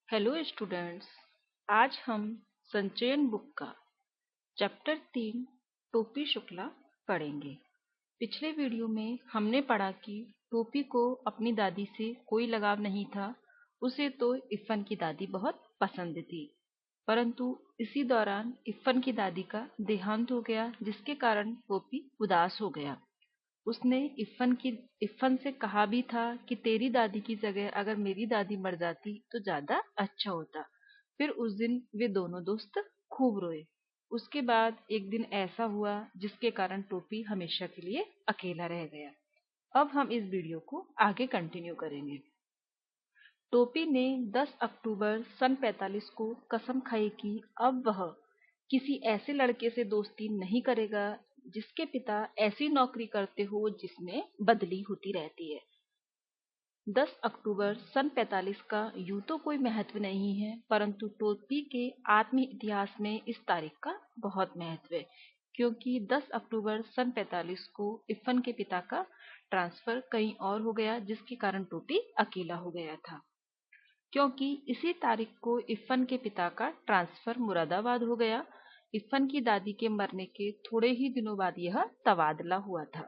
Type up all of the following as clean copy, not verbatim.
Hello students. आज हम संचयन बुक का चैप्टर 3 टोपी शुक्ला पढ़ेंगे। पिछले वीडियो में हमने पढ़ा कि टोपी को अपनी दादी से कोई लगाव नहीं था। उसे तो इफ़न की दादी बहुत पसंद थी, परंतु इसी दौरान इफ़न की दादी का देहांत हो गया, जिसके कारण टोपी उदास हो गया। उसने इफ़न से कहा भी था कि तेरी दादी की जगह अगर मेरी दादी मर जाती तो ज्यादा अच्छा होता। फिर उस दिन वे दोनों दोस्त खूब रोए। उसके बाद एक दिन ऐसा हुआ जिसके कारण टोपी हमेशा के लिए अकेला रह गया। अब हम इस वीडियो को आगे कंटिन्यू करेंगे। टोपी ने 10 अक्टूबर सन 45 को कसम खाई कि अब वह किसी ऐसे लड़के से दोस्ती नहीं करेगा जिसके पिता ऐसी नौकरी करते हो जिसमें बदली होती रहती है। 10 अक्टूबर सन 45 का यूं तो कोई महत्व नहीं है, परंतु टोपी के आत्म इतिहास में इस तारीख का बहुत महत्व है, क्योंकि 10 अक्टूबर सन 45 को इफ़न के पिता का ट्रांसफर कहीं और हो गया, जिसके कारण टोपी अकेला हो गया था। क्योंकि इसी तारीख को इफ़न के पिता का ट्रांसफर मुरादाबाद हो गया। इफ़न की दादी के मरने के थोड़े ही दिनों बाद यह तबादला हुआ था।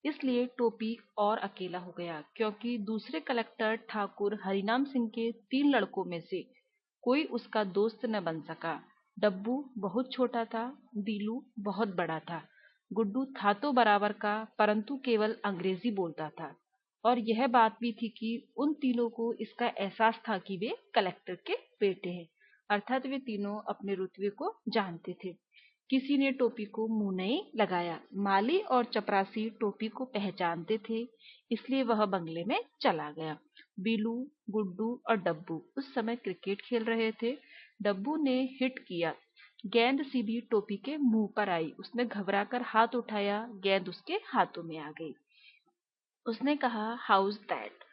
इसलिए टोपी और अकेला हो गया, क्योंकि दूसरे कलेक्टर ठाकुर हरिनाम सिंह के 3 लड़कों में से कोई उसका दोस्त न बन सका। डब्बू बहुत छोटा था, बीलू बहुत बड़ा था, गुड्डू था तो बराबर का, परंतु केवल अंग्रेजी बोलता था। और यह बात भी थी कि उन तीनों को इसका एहसास था कि वे कलेक्टर के बेटे हैं, अर्थात वे तीनों अपने रुतबे को जानते थे। किसी ने टोपी को मुंह नहीं लगाया। माली और चपरासी टोपी को पहचानते थे, इसलिए वह बंगले में चला गया। बीलू, गुड्डू और डब्बू उस समय क्रिकेट खेल रहे थे। डब्बू ने हिट किया, गेंद सीधी टोपी के मुंह पर आई। उसने घबराकर हाथ उठाया, गेंद उसके हाथों में आ गई। उसने कहा, हाउस दैट।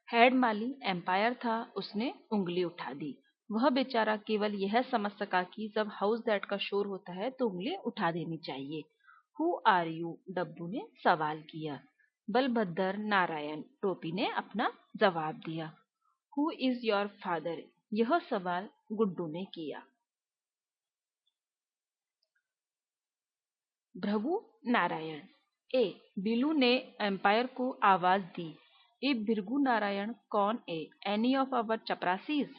हेड माली एम्पायर था, उसने उंगली उठा दी। वह बेचारा केवल यह समझ सका कि जब हाउस दैट का शोर होता है तो उंगली उठा देनी चाहिए। Who are you? डब्बू ने सवाल किया। बलभद्र नारायण, टोपी ने अपना जवाब दिया। Who is your father? यह सवाल गुड्डू ने किया। भृगु नारायण। ए बिलू ने एम्पायर को आवाज दी। ए भृगु नारायण कौन ए? एनी ऑफ आवर चपरासीज?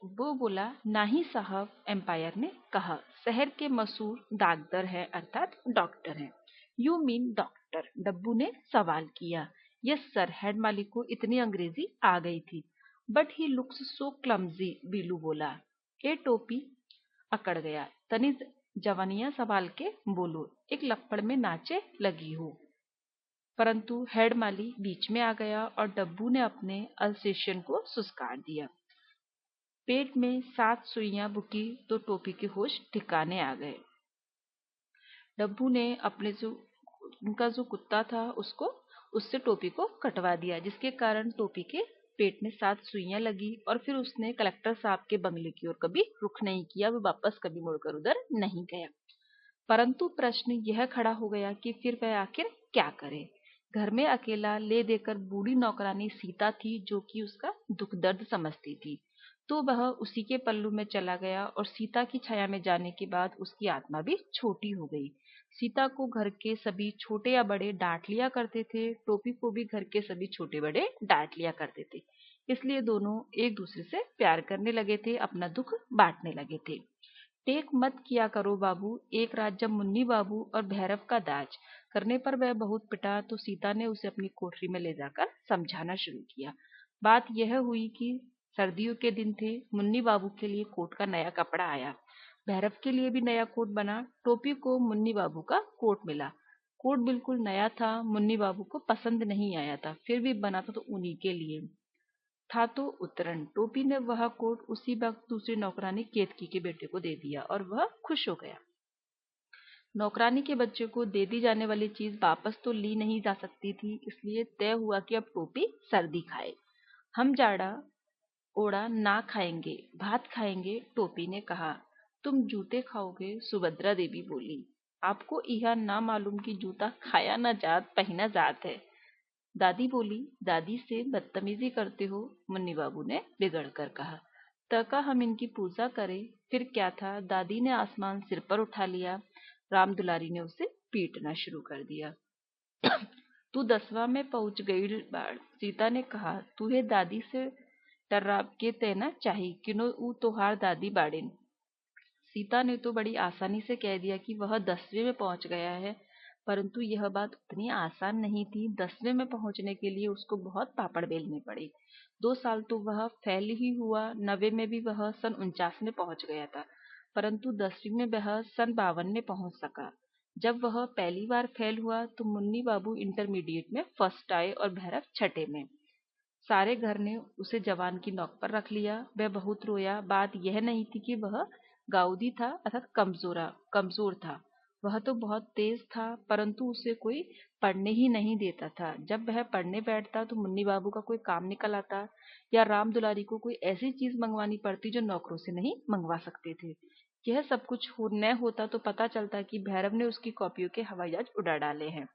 वो बोला, नहीं साहब। एम्पायर ने कहा, शहर के मशहूर डाकदर हैं, अर्थात डॉक्टर हैं। You mean doctor? डब्बू ने सवाल किया। Yes sir. हेड मालिक को इतनी अंग्रेजी आ गई थी। But he looks so clumsy, Bilu बोला। ए टोपी अकड़ गया। तनी जवानियां संभाल के बोलो, एक लपड़ में नाचे लगी हो। परंतु हेड माली बीच में आ गया और डब्बू ने अपने अल्सेशियन को सुस्कार दिया। पेट में 7 सुइयां बुकी तो टोपी के होश ठिकाने आ गए। डब्बू ने उनका जो कुत्ता था उससे टोपी को कटवा दिया, जिसके कारण टोपी के पेट में 7 सुइयां लगी। और फिर उसने कलेक्टर साहब के बंगले की ओर कभी रुख नहीं किया, वो वापस कभी मुड़कर उधर नहीं गया। परंतु प्रश्न यह खड़ा हो गया कि फिर वह आखिर क्या करे। घर में अकेला ले देकर बूढ़ी नौकरानी सीता थी, जो कि उसका दुख दर्द समझती थी, तो वह उसी के पल्लू में चला गया। और सीता की छाया में जाने के बाद उसकी आत्मा भी छोटी हो गई। सीता को घर के सभी छोटे या बड़े डांट लिया करते थे, टोपी को भी घर के सभी छोटे बड़े डांट लिया करते थे। इसलिए दोनों एक दूसरे से प्यार करने लगे थे, अपना दुख बांटने लगे थे। टेक मत किया करो बाबू। एक रात जब मुन्नी बाबू और भैरव का दाज करने पर वह बहुत पिटा, तो सीता ने उसे अपनी कोठरी में ले जाकर समझाना शुरू किया। बात यह हुई कि सर्दियों के दिन थे। मुन्नी बाबू के लिए कोट का नया कपड़ा आया, भैरव के लिए भी नया कोट बना। टोपी को मुन्नी बाबू का कोट मिला। कोट बिल्कुल नया था, मुन्नी बाबू को पसंद नहीं आया था, फिर भी बना था तो उन्हीं के लिए था। तो उतरन टोपी ने वह कोट उसी वक्त दूसरी नौकरानी केतकी के बेटे को दे दिया और वह खुश हो गया। नौकरानी के बच्चे को दे दी जाने वाली चीज वापस तो ली नहीं जा सकती थी, इसलिए तय हुआ कि अब टोपी सर्दी खाए। हम जाड़ा ओड़ा ना खाएंगे, भात खाएंगे, टोपी ने कहा। तुम जूते खाओगे, सुभद्रा देवी बोली। आपको यह ना मालूम कि जूता खाया ना जात पहना जात है। दादी बोली, दादी से बदतमीजी करते हो, मुन्नी बाबू ने बिगड़ कर कहा। तका हम इनकी पूजा करें, फिर क्या था, दादी ने आसमान सिर पर उठा लिया। राम दुलारी ने उसे पीटना शुरू कर दिया। तू 10वां में पहुंच गई बाड़, सीता ने कहा। तुहे दादी से टर्राब के तेना चाही, किनो ऊ तोहार दादी बाड़िन। सीता ने तो बड़ी आसानी से कह दिया कि वह 10वें में पहुंच गया है, परंतु यह बात उतनी आसान नहीं थी। 10वें में पहुंचने के लिए उसको बहुत पापड़ बेलने पड़े। 2 साल तो वह फेल ही हुआ। 9वें में भी वह सन 49 में पहुंच गया था, परंतु 10वीं में वह सन 52 में पहुंच सका। जब वह पहली बार फेल हुआ तो मुन्नी बाबू इंटरमीडिएट में फर्स्ट आए और भैरव छठे में। सारे घर ने उसे जवान की नौक पर रख लिया। वह बहुत रोया। बात यह नहीं थी कि वह गाउदी था अर्थात कमजोर था। वह तो बहुत तेज था, परंतु उसे कोई पढ़ने ही नहीं देता था। जब वह पढ़ने बैठता तो मुन्नी बाबू का कोई काम निकल आता, या राम दुलारी को कोई ऐसी चीज मंगवानी पड़ती जो नौकरों से नहीं मंगवा सकते थे। यह सब कुछ न होता तो पता चलता कि भैरव ने उसकी कॉपियों के हवाई जहाज उड़ा डाले हैं।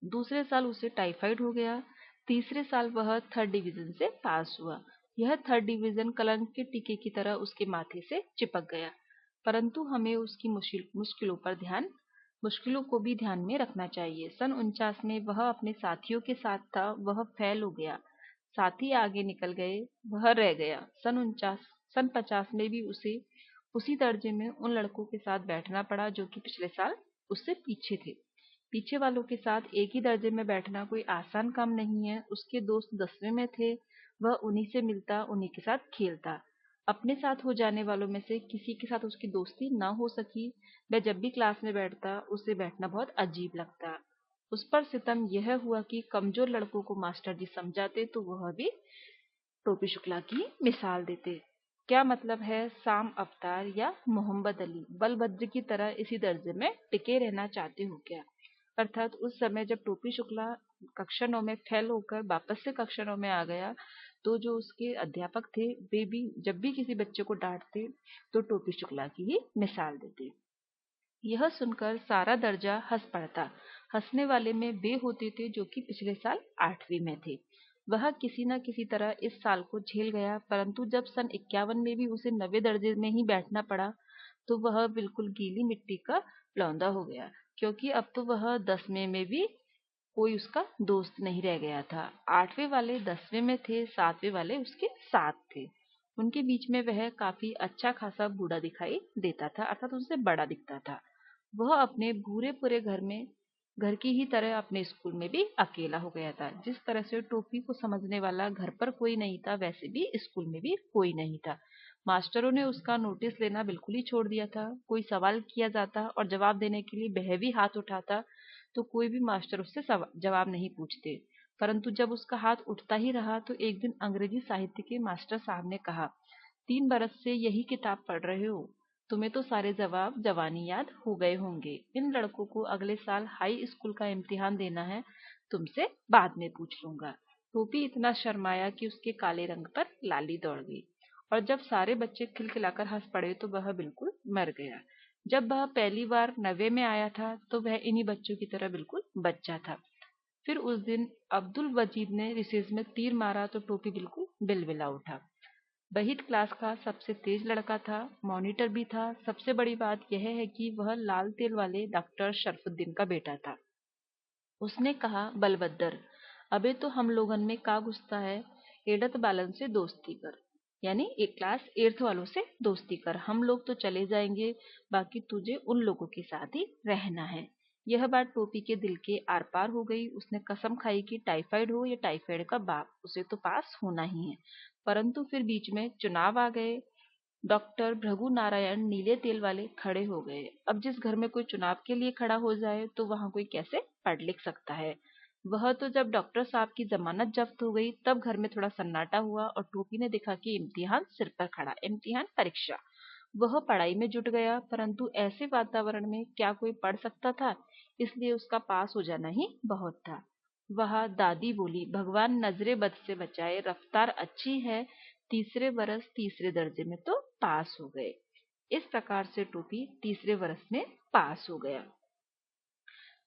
दूसरे साल उसे टाइफाइड हो गया। तीसरे साल वह 3rd डिवीजन से पास हुआ। यह 3rd डिवीजन कलंक के टीके की तरह उसके माथे से चिपक गया। परंतु हमें उसकी मुश्किलों को भी ध्यान में रखना चाहिए। सन 49 में वह अपने साथियों के साथ था। वह फेल हो गया। साथी आगे निकल गए, वह रह गया। सन 50 में भी उसे उसी दर्जे में उन लड़कों के साथ बैठना पड़ा जो कि पिछले साल उससे पीछे थे। पीछे वालों के साथ एक ही दर्जे में बैठना कोई आसान काम नहीं है। उसके दोस्त 10वें में थे, वह उन्हीं से मिलता, उन्हीं के साथ खेलता। अपने साथ हो जाने वालों में से किसी के साथ उसकी दोस्ती ना हो सकी। वह जब भी क्लास में बैठता उसे बैठना बहुत अजीब लगता। उस पर सितम यह हुआ कि कमजोर लड़कों को मास्टर जी समझाते तो वह भी टोपी शुक्ला की मिसाल देते। क्या मतलब है, साम अवतार या मोहम्मद अली बलभद्र की तरह इसी दर्जे में टिके रहना चाहते हो क्या? अर्थात उस समय जब टोपी शुक्ला कक्षा 9 में फेल होकर वापस से कक्षा 9 में आ गया, तो जो उसके अध्यापक थे वे भी जब भी किसी बच्चे को डांटते तो टोपी शुक्ला की ही मिसाल देते। यह सुनकर सारा दर्जा हंस पड़ता। हंसने वाले में वे होते थे जो कि पिछले साल 8वीं में थे। वह किसी न किसी तरह इस साल को झेल गया, परंतु जब सन 51 में भी उसे 9वें दर्जे में ही बैठना पड़ा तो वह बिल्कुल गीली मिट्टी का लौंदा हो गया, क्योंकि अब तो वह 10वें में भी कोई उसका दोस्त नहीं रह गया था। 8वें वाले 10वें में थे, 7वें वाले उसके साथ थे। उनके बीच में वह काफी अच्छा खासा बूढ़ा दिखाई देता था, अर्थात उससे बड़ा दिखता था। वह अपने भूरे पूरे घर की ही तरह अपने स्कूल में भी अकेला हो गया था। जिस तरह से टोपी को समझने वाला घर पर कोई नहीं था, वैसे भी स्कूल में भी कोई नहीं था। मास्टरों ने उसका नोटिस लेना बिल्कुल ही छोड़ दिया था। कोई सवाल किया जाता और जवाब देने के लिए वह भी हाथ उठाता तो कोई भी मास्टर उससे जवाब नहीं पूछते। परंतु जब उसका हाथ उठता ही रहा तो एक दिन अंग्रेजी साहित्य के मास्टर साहब ने कहा, 3 बरस से यही किताब पढ़ रहे हो, तुम्हें तो सारे जवाब जवानी याद हो गए होंगे। इन लड़कों को अगले साल हाई स्कूल का इम्तिहान देना है, तुमसे बाद में पूछ लूंगा। टोपी इतना शर्माया कि उसके काले रंग पर लाली दौड़ गई, और जब सारे बच्चे खिलखिलाकर हंस पड़े तो वह बिल्कुल मर गया। जब वह पहली बार 9वें में आया था तो वह इन्हीं बच्चों की तरह बिल्कुल बच्चा था। फिर उस दिन अब्दुल वजीद ने रिसेस में तीर मारा तो टोपी बिल्कुल बिलबिला उठा। वहीद क्लास का सबसे तेज लड़का था, मॉनिटर भी था। सबसे बड़ी बात यह है कि वह लाल तेल वाले डॉक्टर शरफुद्दीन का बेटा था। उसने कहा, बलभद्र, अबे तो हम लोगन में का गुस्सा है, एडत बालन से दोस्ती कर, यानी एक क्लास 8th वालों से दोस्ती कर। हम लोग तो चले जाएंगे, बाकी तुझे उन लोगों के साथ ही रहना है। यह बात टोपी के दिल के आर पार हो गई। उसने कसम खाई कि टाइफाइड हो या टाइफाइड का बाप, उसे तो पास होना ही है। परंतु फिर बीच में चुनाव आ गए। डॉक्टर भृगु नारायण नीले तेल वाले खड़े हो गए। अब जिस घर में कोई चुनाव के लिए खड़ा हो जाए तो वहां कोई कैसे पढ़ लिख सकता है। वह तो जब डॉक्टर साहब की जमानत जब्त हो गई तब घर में थोड़ा सन्नाटा हुआ और टोपी ने देखा कि इम्तिहान सिर पर खड़ा, इम्तिहान परीक्षा। वह पढ़ाई में जुट गया, परंतु ऐसे वातावरण में क्या कोई पढ़ सकता था, इसलिए उसका पास हो जाना ही बहुत था। वह दादी बोली, भगवान नजरे बद से बचाए, रफ्तार अच्छी है, तीसरे बरस तीसरे दर्जे में तो पास हो गए। इस प्रकार से टोपी तीसरे बरस में पास हो गया।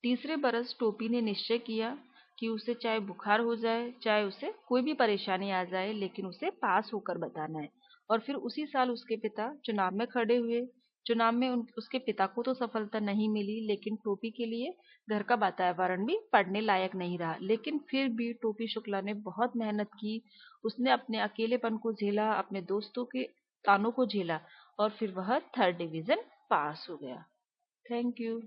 तीसरे बरस टोपी ने निश्चय किया कि उसे चाहे बुखार हो जाए, चाहे उसे कोई भी परेशानी आ जाए, लेकिन उसे पास होकर बताना है। और फिर उसी साल उसके पिता चुनाव में खड़े हुए। चुनाव में उसके पिता को तो सफलता नहीं मिली, लेकिन टोपी के लिए घर का वातावरण भी पढ़ने लायक नहीं रहा। लेकिन फिर भी टोपी शुक्ला ने बहुत मेहनत की। उसने अपने अकेलेपन को झेला, अपने दोस्तों के तानों को झेला, और फिर वह 3rd डिवीजन पास हो गया। Thank you.